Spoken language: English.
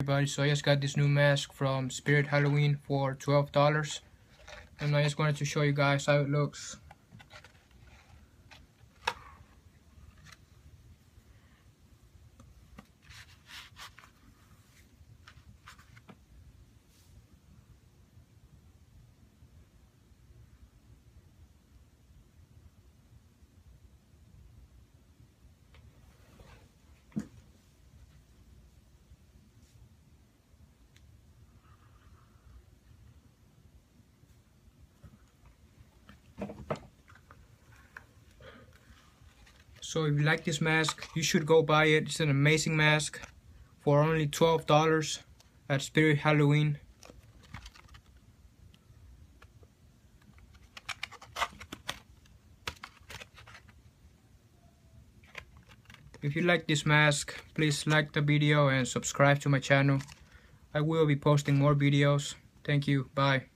Everybody, so I just got this new mask from Spirit Halloween for $12, and I just wanted to show you guys how it looks. So if you like this mask, you should go buy it. It's an amazing mask for only $12 at Spirit Halloween. If you like this mask, please like the video and subscribe to my channel. I will be posting more videos. Thank you. Bye.